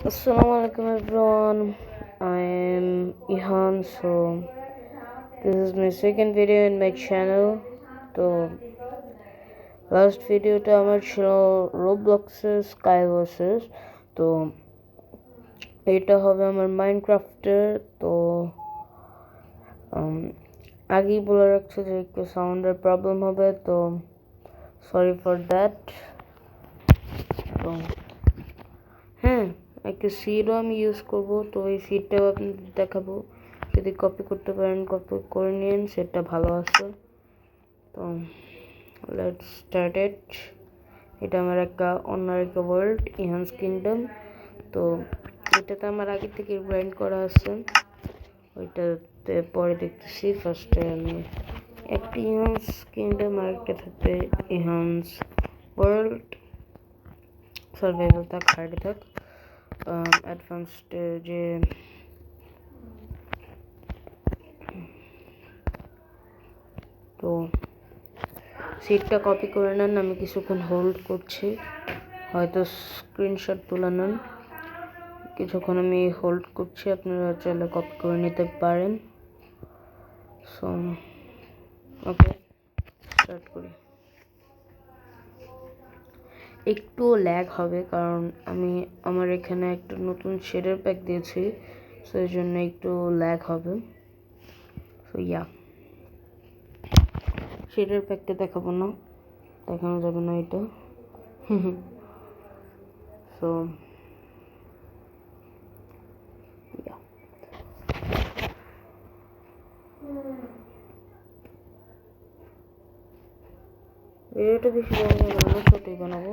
Assalamualaikum everyone. I am Ihan. So this is my second video in my channel. তো last ভিডিওটা আমার ছিল রোবলক্সের sky versus. তো এটা হবে আমার মাইনক্রাফটের। তো আগেই বলে রাখছে যে একটু সাউন্ডের প্রবলেম হবে, তো সরি ফর দ্যাট। তো হ্যাঁ, একটা সিডও আমি ইউজ করব, তো এই সিডটাও আপনাদের দেখাবো। যদি কপি করতে পারেন কপি করে নিন, সেটা ভালো আছে। তো লেটস স্টার্ট ইট। এটা আমার অন্য একটা ওয়ার্ল্ড, ইহান্স কিংডম। তো এটাতে আমার আগে থেকে গ্রাইন্ড করা আছে, ওইটাতে পরে দেখতেছি। ফার্স্টে আমি একটা ইহান্স কিংডম আর একটা থাকবে ইহান্স ওয়ার্ল্ড। সার্ভাইভাল থাক, হার্ডে থাক, অ্যাডভান্সড যে তো সিটটা কপি করে নেন। আমি কিছুক্ষণ হোল্ড করছি, হয়তো স্ক্রিনশট তুলে নেন। কিছুক্ষণ আমি হোল্ড করছি, আপনারা চাইলে কপি করে নিতে পারেন। সো ওকে, স্টার্ট করি। একটু ল্যাগ হবে কারণ আমি আমার এখানে একটা নতুন শেডার প্যাক দিয়েছি, সো এই জন্য একটু ল্যাগ হবে। সো ইয়া, শেডার প্যাকটা দেখাবো না, দেখানো যাবে না এটা। সো ইয়া, ভিডিওটা বেশি বড় হবে না, ছোটই বানাবো।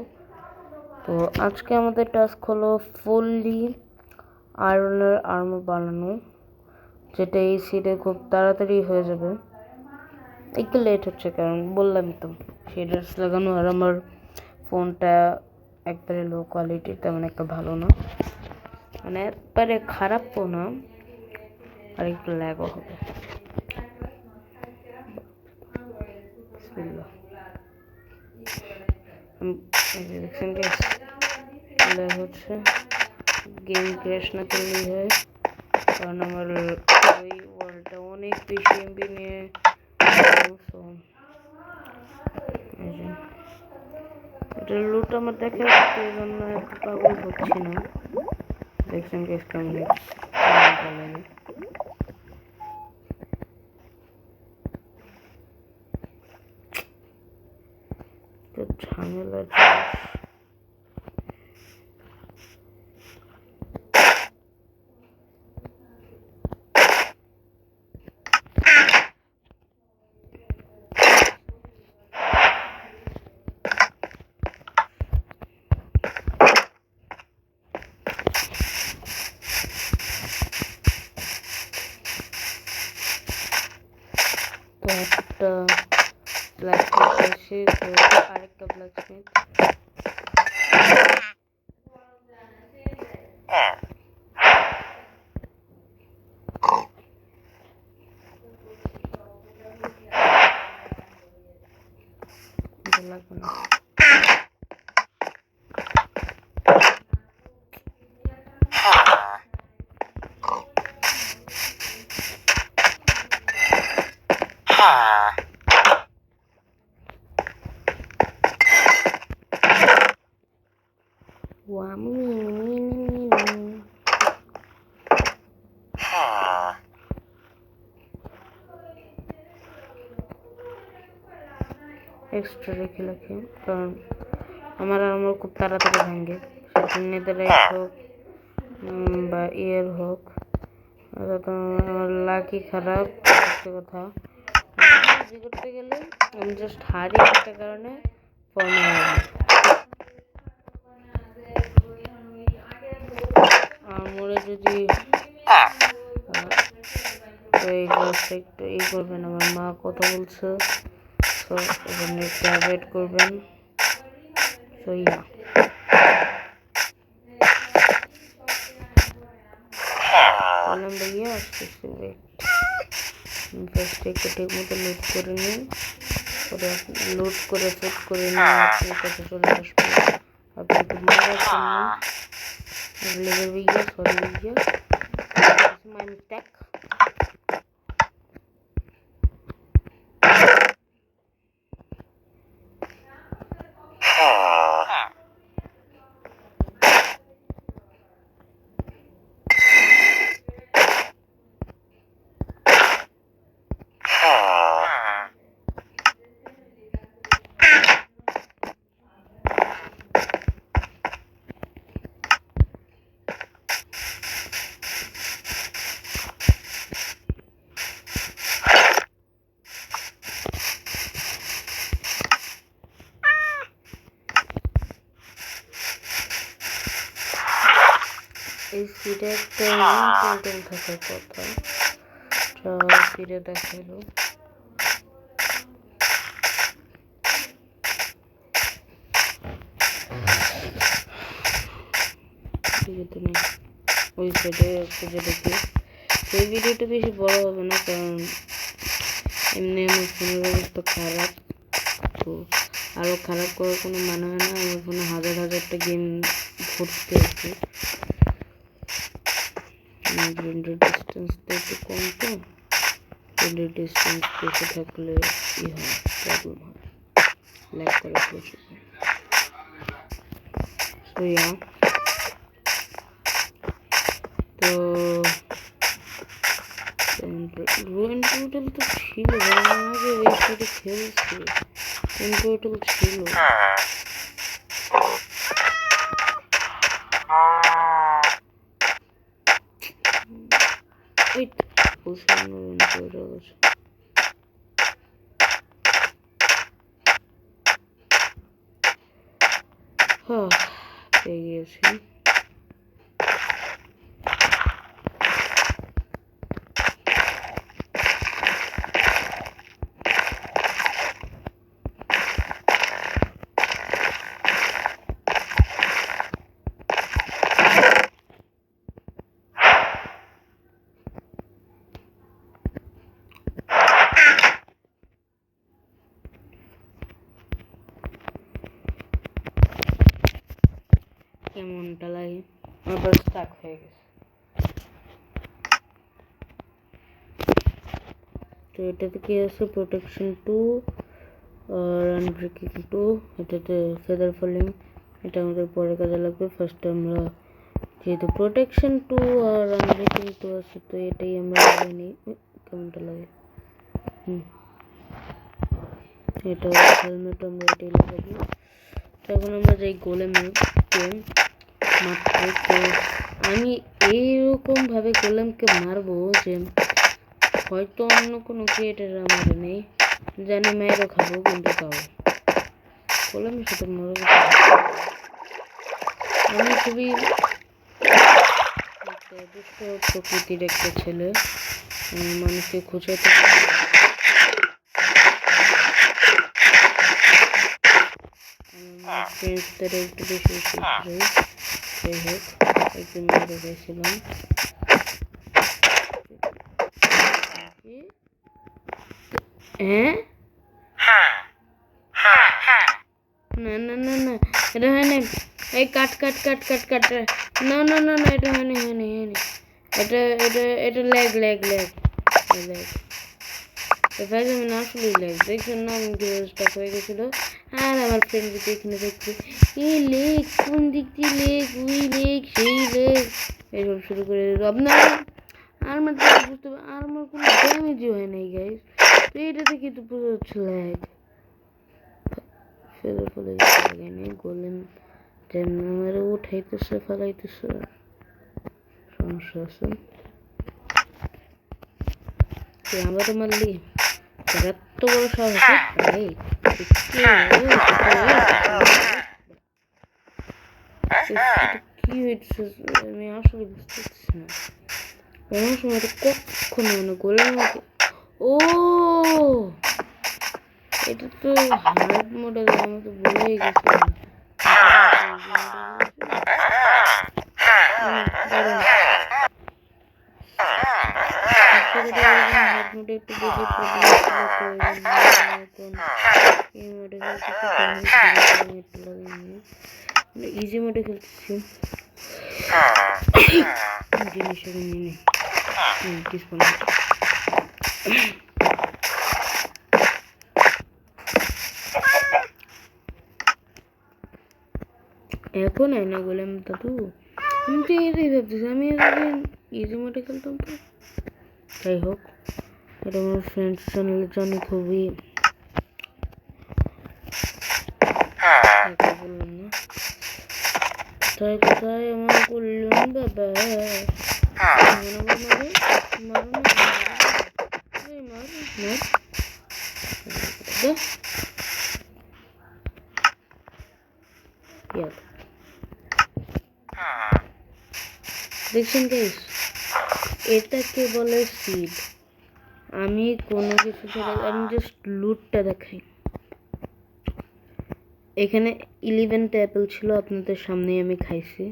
তো আজকে আমাদের টাস্ক হলো ফুললি আয়রনের আর্মর বানানো, যেটা এই সিডে খুব তাড়াতাড়ি হয়ে যাবে। একটু লেট হচ্ছে কারণ বললামই তো শেডার্স লাগানো, আর আমার ফোনটা একবারে লো কোয়ালিটির, তেমন একটা ভালো না, মানে একবারে খারাপও না, আর একটু ল্যাগও হবে। দেখছেন গ্যাস ল্যাগ হচ্ছে, গেম ক্র্যাশ না করলেই হয়, কারণ আমার ওই ওয়ার্ল্ডটা অনেক বেশি এমবি নিয়ে। এটা লুট আমার দেখা যাচ্ছে, এই জন্য এত পাগল হচ্ছি না। দেখছেন গ্যাস কেমন লাগে, ঝামেলা। তো একটা ব্ল্যাকস্মিথ আছে, তো আরেকটা ব্ল্যাকস্মিথ। লাগবে না। এক্সট্রা রেখে রাখি, কারণ আমার খুব তাড়াতাড়ি ভাঙে, সেটা নেদাররাইট হোক বা ইয়ের হোক। আমার লাকি খারাপ কথা, করতে গেলে আমি জাস্ট হারি একটা কারণে ফর্মে আর মরে যদি এই গাছটা একটু করবেন। আমার মা কথা বলছে, তো এখানে একটু অ্যাভয়েড করবেন। তো ইয়া, ভাইয়া আসতেছি, ফার্স্টে একটু ঠিক মতো লোড করে নিন, পরে লোড করে সেট করে নিয়ে আপনার কাছে চলে আসবো। আপনি একটু মজার জন্য Level भैया सॉरी भैया it's my mistake এই সিটে একটা ইম্পর্টেন্ট থাকার কথা যা সিটে দেখাইলো ওই সাইডে খুঁজে দেখি এই ভিডিওটা বেশি বড় হবে না কারণ এমনি আমার ফোনের অবস্থা খারাপ তো আরও খারাপ করার কোনো মানে হয় না আমার ফোনে হাজারটা গেম ঘুরতে আছে রেন্ডার ডিস্টেন্সটা একটু কম তো রেন্ডার ডিস্টেন্স বেশি থাকলে ই হয় প্রবলেম হয় ল্যাগ করে প্রচুর সো ইয়া তো রুইন পোর্টাল তো ছিল আগে ওই সাইডে খেলছি রুইন পোর্টাল ছিল ওই বুঝলাম রুইন পোর্টাল আছে হ্যাঁ পেয়ে গিয়েছি কেমনটা লাগে আবার স্টাক হয়ে গেছে তো এটাতে কি আছে প্রোটেকশন 2 আর আনব্রেকিং 2 এটাতে ফেদার ফলিং এটা আমাদের পরে কাজে লাগবে ফার্স্টে আমরা যেহেতু প্রোটেকশন 2 আর আনব্রেকিং 2 আছে তো এটাই আমরা নিই কেমনটা লাগে এটা হেলমেট আমরা এটাই লাগাবো তখন আমরা যাই গোলেমে মাত্র তো আমি এইরকমভাবে গোলেমকে মারবো যে হয়তো অন্য কোনো ক্রিয়েটার আমার নেই জানি মেয়েরও খাবো কিন্তু তাও গোলেমের সাথে মরে আমি খুবই দুষ্ট প্রকৃতির একটা ছেলে মানুষকে খোঁচাতে ফ্রেন্ডসদের একটু বেশি যাই হোক একদিন মেরে গেছিলাম হ্যাঁ না না না না এটা হয় না এই কাট কাট কাট কাট কাট না না না না এটা হয়নি হয়নি হয়নি এটা এটা এটা ল্যাগ ল্যাগ ল্যাগ ল্যাগ ভাই আমি না আসলে ল্যাগ দেখছেন না আমি স্টাক হয়ে গেছিলো আর আমার ফ্রেন্ড যদি এখানে দেখছে এই লেগ কোন দিক দিয়ে লেগ ওই লেগ সেই লেগ এইসব শুরু করে আপনার আর আমার বুঝতে পারে আর আমার কোনো ড্যামেজই হয় নাই গাইস তো এটাতে কিন্তু পুরো হচ্ছে ল্যাগ ফেলে ফেলে লাগে নেই গোলেম যেমন আমার উঠাইতেছে ফেলাইতেছে সমস্যা আছে আমরা তো মারলি এত বড় সাহস কি হয়েছে আমি আসলে বুঝতে পারছি না কোনো সময় তো কখনো মানে গোলের মতো ও এটা তো হার্ড মডেল আমি তো ভুলেই গেছিলাম হার্ড মোডে একটু বেশি প্রবলেম ইজি মোডে খেলতেছি জিনিস নিয়ে ডিসকাউন্ট এখন না গোলেম দাদু আমি তো এটাই ভাবতেছি আমি এতদিন ইজি মোডে খেলতাম তো যাই হোক এটা আমার ফ্রেন্ডস চ্যানেলের জন্য খুবই বললাম না তাই কোথায় আমার বললাম বাবা দেখছেন গাইস এটাকে বলে সিড আমি কোনো কিছু ছাড়া আমি জাস্ট লুটটা দেখাই এখানে 11টা অ্যাপেল ছিল আপনাদের সামনেই আমি খাইছি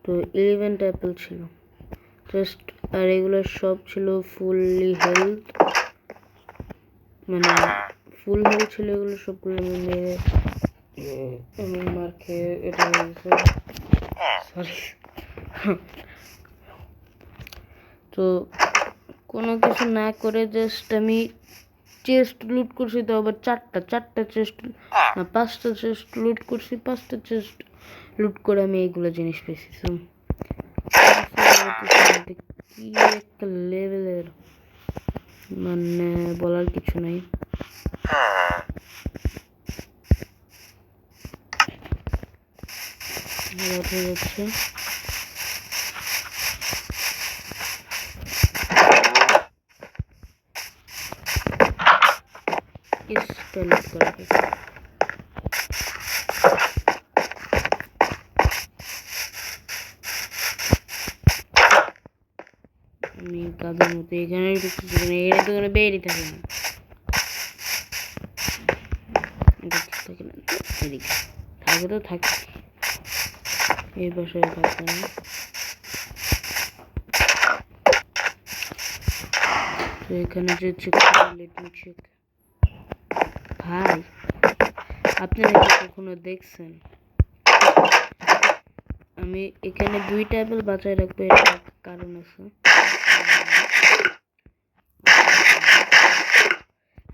তো 11টা অ্যাপেল ছিল জাস্ট আর এগুলো সব ছিল ফুললি হেলথ মানে ফুল হেলথ ছিল এগুলো সবগুলো আমি মেরে আমি মার খেয়ে এটা সরি তো কোনো কিছু না করে জাস্ট আমি চেস্ট লুট করছি তো আবার চারটা চেস্ট না 5টা চেস্ট লুট করছি 5টা চেস্ট লুট করে আমি এইগুলো জিনিস পেয়েছি কি একটা লেভেলের মানে বলার কিছু নাই হয়ে যাচ্ছে আমি কাদের মতো এখানে এর দোকানে বেরিয়ে থাকে না এদিকে থাকে তো থাকে এই বাসায় থাকবে না তো এখানে যে চেক ভাই আপনারা কি কখনো দেখছেন আমি এখানে 2টা অ্যাপেল বাঁচায় রাখবো এটা কারণ আছে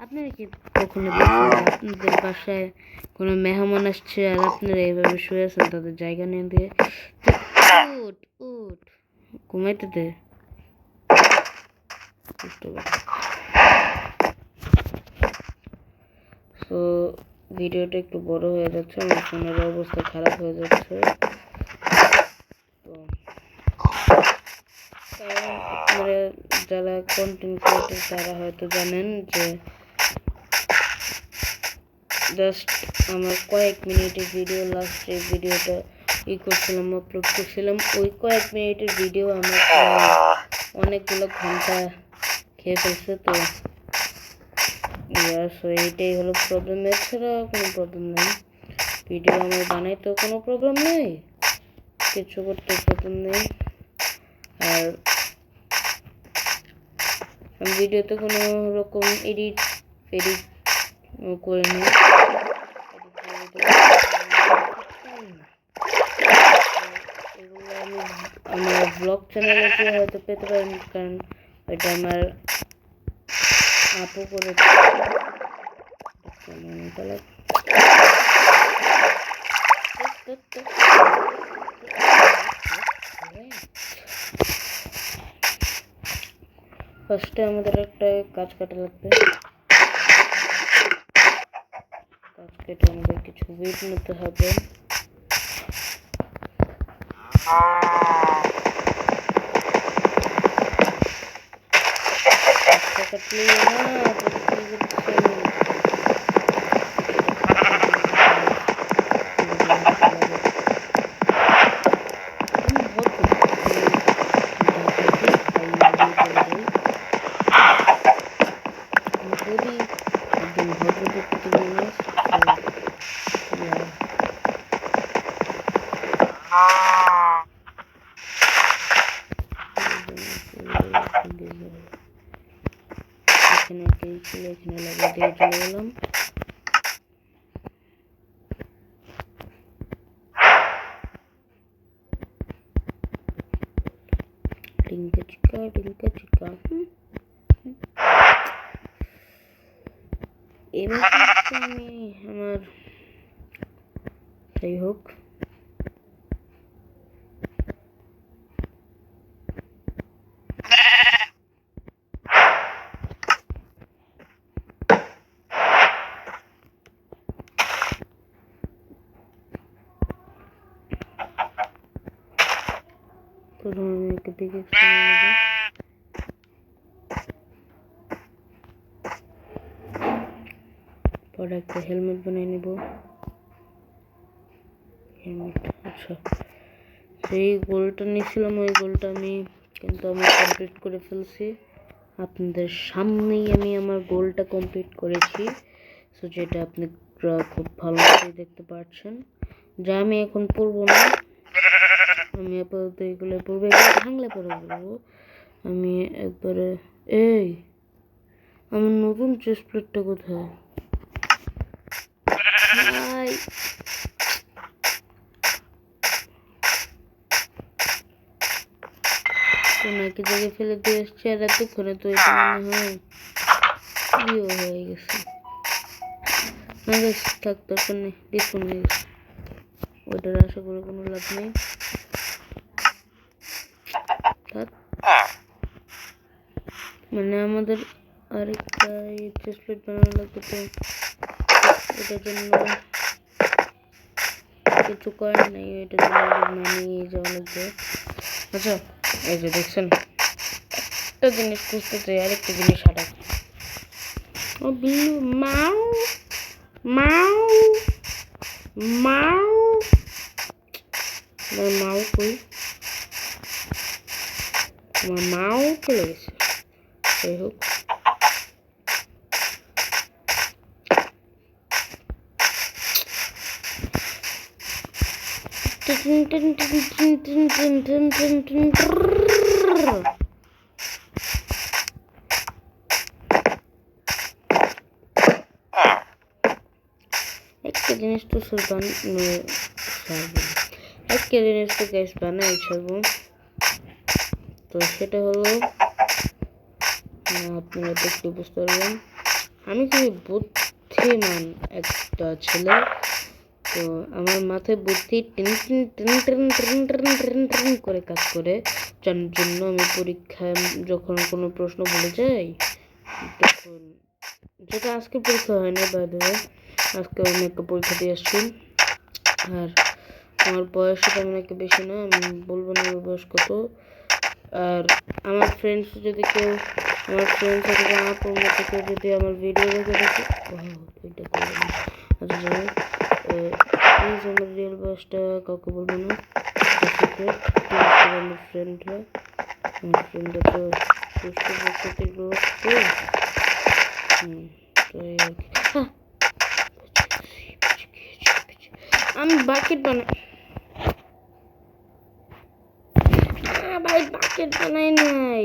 আপনারা কি কখনো দেখছেন আপনাদের বাসায় কোনো মেহমান আসছে আর আপনারা এইভাবে শুয়ে আছেন তাদের জায়গা নিয়ে দিয়ে উঠ ঘুমাইতে দে তো ভিডিওটা একটু বড় হয়ে যাচ্ছে আমার ফোনের অবস্থা খারাপ হয়ে যাচ্ছে তো আপনারা যারা কন্টেন্ট ক্রিয়েটর তারা হয়তো জানেন যে জাস্ট আমার কয়েক মিনিটের ভিডিও লাস্টে ভিডিওটা করছিলাম আপলোড করছিলাম ওই কয়েক মিনিটের ভিডিও আমার অনেকগুলো ঘন্টা খেয়ে ফেলছে তো এইটাই হলো প্রবলেম এছাড়া কোনো প্রবলেম নেই ভিডিও আমার বানাইতেও কোনো প্রবলেম নেই কিছু করতে প্রবলেম নেই আর আমি ভিডিওতে কোনো রকম এডিট করে নিই এগুলো আমি আমার ব্লগ চ্যানেলে গিয়ে হয়তো পেতে পারেন কারণ এটা আমার আপু করে ফার্স্টে আমাদের একটা গাছ কাটা লাগবে গাছ কেটে আমাদের কিছু উইড নিতে হবে কাটলে এখানে লাগিয়ে দিয়ে চলে গেলাম ডিঙ্কা চিকা ডিঙ্কা চিকা এবার আমি আমার যাই হোক প্রথমে আমি একটা পিকেক্স বানিয়ে নেব পরে একটা হেলমেট বানিয়ে নেব হেলমেট আচ্ছা সেই গোলটা নিয়েছিলাম ওই গোলটা আমি কমপ্লিট করে ফেলছি আপনাদের সামনেই আমি আমার গোলটা কমপ্লিট করেছি সো যেটা আপনি খুব ভালো করে দেখতে পাচ্ছেন যা আমি এখন পড়বো না আমি আপাতত এগুলো পড়বো এগুলো ভাঙলে পরে পড়বো আমি একবারে এই আমার নতুন চেস্ট প্লেটটা কোথায় একই জায়গায় ফেলে দিয়ে এসছি আর এতক্ষণে তো এটা মনে হয় ইয়ে হয়ে গেছে না গেছে থাক দরকার নেই ডিসকাউন্ট হয়ে গেছে ওইটার আশা করে কোনো লাভ নেই মানে আমাদের আরেকটা চেস্ট প্লেট বানানো লাগবে তো এটার জন্য কিছু করার নেই এটার জন্য মানিয়ে যাওয়া লাগবে আচ্ছা এই যে দেখছেন একটা জিনিস খুঁজতে চাই আরেকটা জিনিস হাঁটা ও বিল্লু মাউ মাউ মাউ আমার মাউ কই আমার মাউ চলে গেছে যাই হোক একটা জিনিস তো একটা জিনিস তো গ্যাস বানাই ছাড়বো তো সেটা হলো আপনারা দেখতে বুঝতে পারবেন আমি খুবই বুদ্ধিমান একটা ছেলে তো আমার মাথায় বুদ্ধি tin tin tin tin tin tin tin tin করে কাজ করে যার জন্য আমি পরীক্ষায় যখন কোনো প্রশ্ন ভুলে যাই তখন যেটা আজকে পরীক্ষা হয় না বাই দ্য ওয়ে আজকে আমি একটা পরীক্ষা দিয়ে আসছি আর আমার বয়সটা তেমন একটা বেশি না আমি বলবো না আমার বয়স কত আর আমার ফ্রেন্ডস যদি কেউ আমার ফ্রেন্ডস থেকে আপুর মতো কেউ যদি আমার ভিডিও দেখে দেখে ওইটা করবে না আচ্ছা যাই হোক প্লিজ আমার রিয়েল বয়সটা কাউকে বলবো না সিক্রেট আমার ফ্রেন্ডরা তো সুস্থ প্রকৃতির লোক তো তো এই আর কি আমি বাকেট বানাই ভাই বাকেট বানাই নাই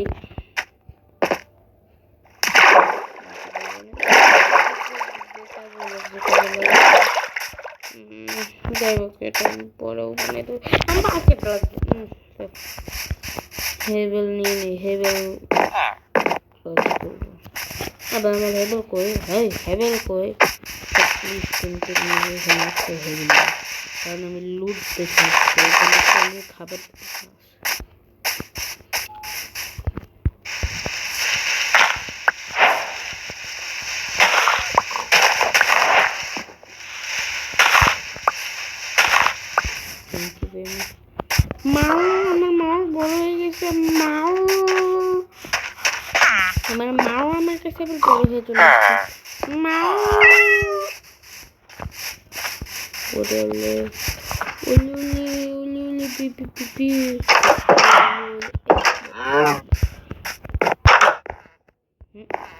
যাই হোক এটা পরেও বানাই দেবো আমি বাকেট লাগবে হেবেল নিয়ে নিই হেবেল আবার আমার হেবেল কই হেবেল কই প্লিজ কিন্তু হেবেল কারণ আমি লুট দেখে আমি খাবার মাও আমার মাও বড় হয়ে গেছে মাও আমার মাও আমার কাছে আবার বড় হয়ে চলে আসছে মাও ওরে ওলে ওলে ওলে ওলে পিপি পিপি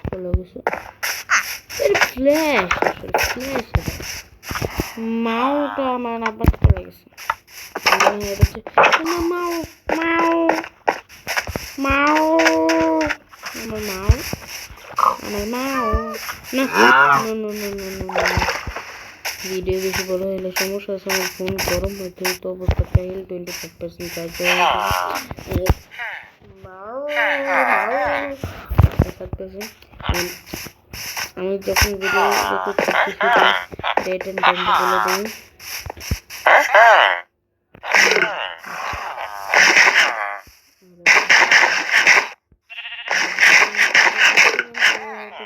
চলে গেছে ফ্ল্যাশ ফ্ল্যাশ মাওটা আমার আবার চলে গেছে মাও মাও মাও আমার মাও আমার মাও না ভিডিও বেশি বড় হলে সমস্যা আছে আমার ফোন গরম হয়ে তো অবস্থা ফাইল 25% চার্জ থাকতেছে। আমি যখন ভিডিও রেকর্ড করতেছি ডেট অ্যান্ড টাইমটা বলে দিই।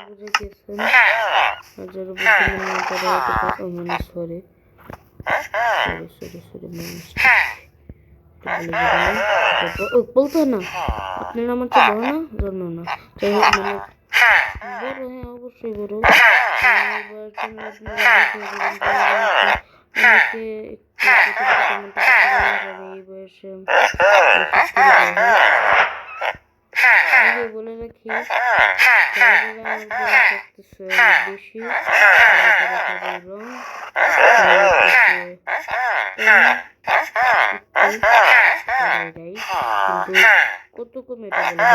বুঝে গেছেন যারা বুদ্ধিমান তারা হয়তো মানে সরি বলতো না আপনার আমার তো বড় না জন্ম না যাই হোক মানে বড়, হ্যাঁ অবশ্যই বড়। আমাকে এই বয়সে বলে রাখি বেশি রং কিন্তু কত কমে এটা বলতে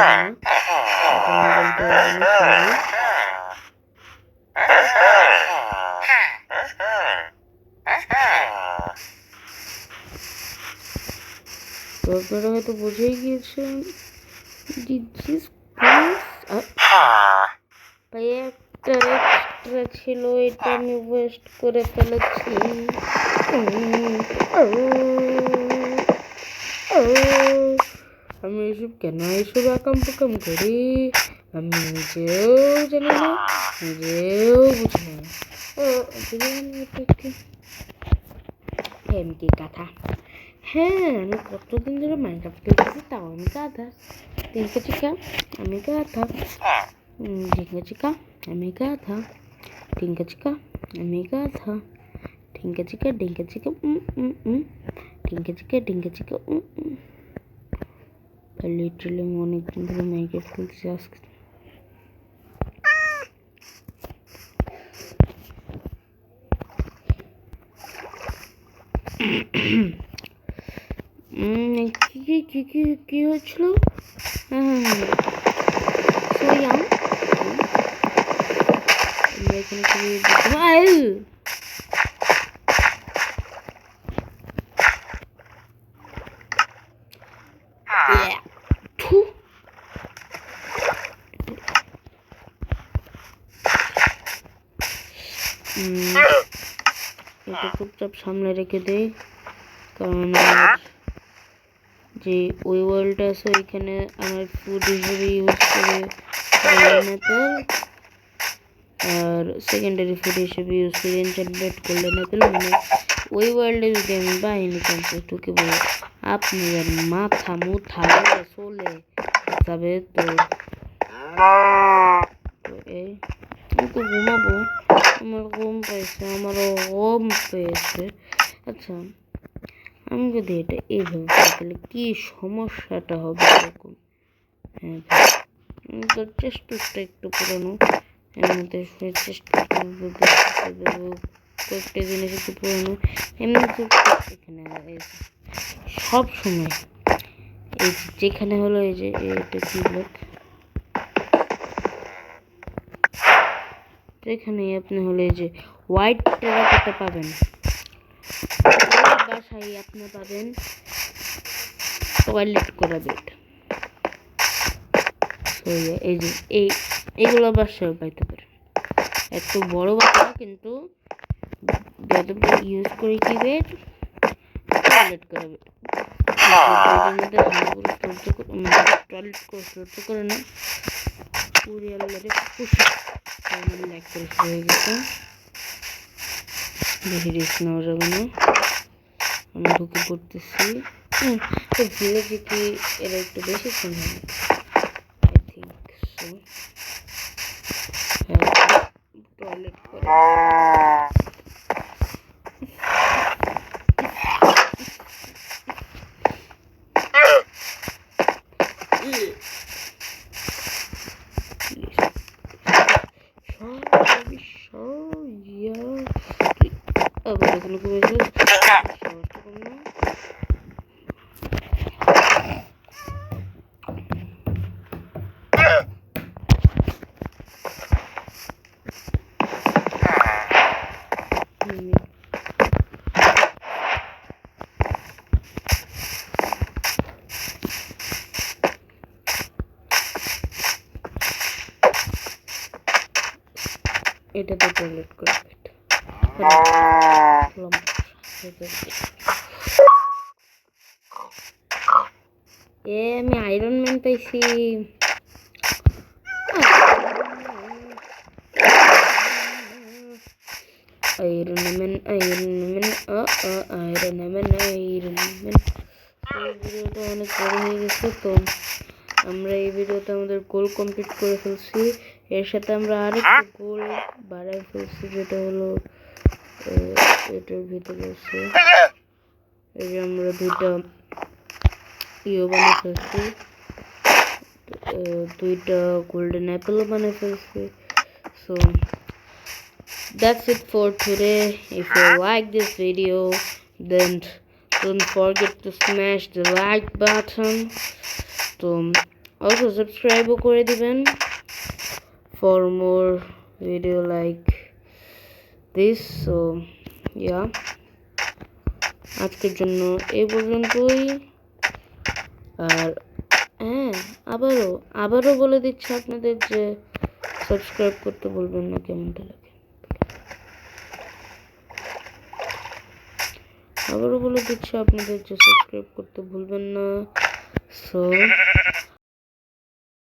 তো আপনারা হয়তো বুঝেই গিয়েছেন। একটা এক্সট্রা ছিল, এটা আমি ওয়েস্ট করে ফেলেছি। আমি এসব কেন এসব আকাম পাকাম করি আমি নিজেও জানি না, নিজেও বুঝি না। এমটি কথা। হ্যাঁ আমি কতদিন ধরে মাইনক্রাফট খেলতেছি, তাও আমি গাধা। টিঙ্কা চিকা আমি গাধা, টিঙ্কা চিকা আমি গাধা, টিঙ্কা চিকা আমি গাধা, টিঙ্কা চিকা ডিঙ্কা চিকা টিঙ্কা চিকা ডিঙ্কা চিকা। লিটারালি আমি অনেকদিন ধরে মাইনক্রাফট খেলতেছি। আজকে কি হয়েছিল? এখানে এটা চুপচাপ সামনে রেখে দেই, কারণ যে ওই ওয়ার্ল্ডটা আছে ওইখানে আমার ফুড হিসেবে ইউজ করে আর সেকেন্ডারি ফুড হিসেবে ইউজ করে এনচ্যান্টমেন্ট করলে না পেলে মানে ওই ওয়ার্ল্ডে যদি আমি বাহিনী চান্স ঢুকে পড়ি আপনার মাথা মুথা চলে যাবে। তো এই আমি তো ঘুমাবো, আমার ঘুম পেয়েছে, আমারও ঘুম পেয়েছে। আচ্ছা আমি যদি এটা এইভাবে তাহলে কি সমস্যাটা হবে এরকম? হ্যাঁ তো চেষ্টাটা একটু পুরোনো, এর মধ্যে চেষ্টা কয়েকটা জিনিস একটু পুরোনো। এমনি তো এখানে সব সময় এই যেখানে হলো এই যে এটা কি লোক এখানে আপনি হলে এই যে হোয়াইট টেরাকোটা পাবেন, বাসায় আপনি পাবেন টয়লেট করা বেড। এই যে এইগুলো বাসায় পাইতে পারে, একটু বড় বাচ্চা কিন্তু ইউজ করে কি বেড টয়লেট করা বেড। টয়লেট করে সহ্য করে না পুরিয়ালারে খুশি লাইক করে হয়ে গেছে। বেশি রিস্ক নেওয়া যাবে না, আমি ঢুকে পড়তেছি। ভিলেজে কি এরা একটু বেশি ফোন হবে আই থিঙ্ক সো। টয়লেট করে আবার এখানে কমেছে সাহসটা কম না। এটাতে টয়লেট করে আমি আয়রন ম্যান পাইছি। Iron Man, Iron Man, Iron Man, Iron Man। এই ভিডিওটা অনেক বড় হয়ে গেছে, তো আমরা এই ভিডিওতে আমাদের গোল কমপ্লিট করে ফেলছি। এর সাথে আমরা আরেকটা গোল বাড়াই ফেলছি, যেটা হলো এটার ভিতরে আছে এই যে আমরা দুইটা বানিয়ে ফেলছি, দুইটা গোল্ডেন অ্যাপেলও বানিয়ে ফেলছি। So that's it for today. If you like this video, then don't forget to smash the like button. So also subscribe করে দিবেন for more video like this. So yeah, আজকের জন্য এই পর্যন্তই। আর হ্যাঁ, আবারও বলে দিচ্ছি আপনাদের যে সাবস্ক্রাইব করতে বলবেন না, কেমনটা লাগে। আবারও বলে দিচ্ছি আপনাদের যে সাবস্ক্রাইব করতে ভুলবেন না। সো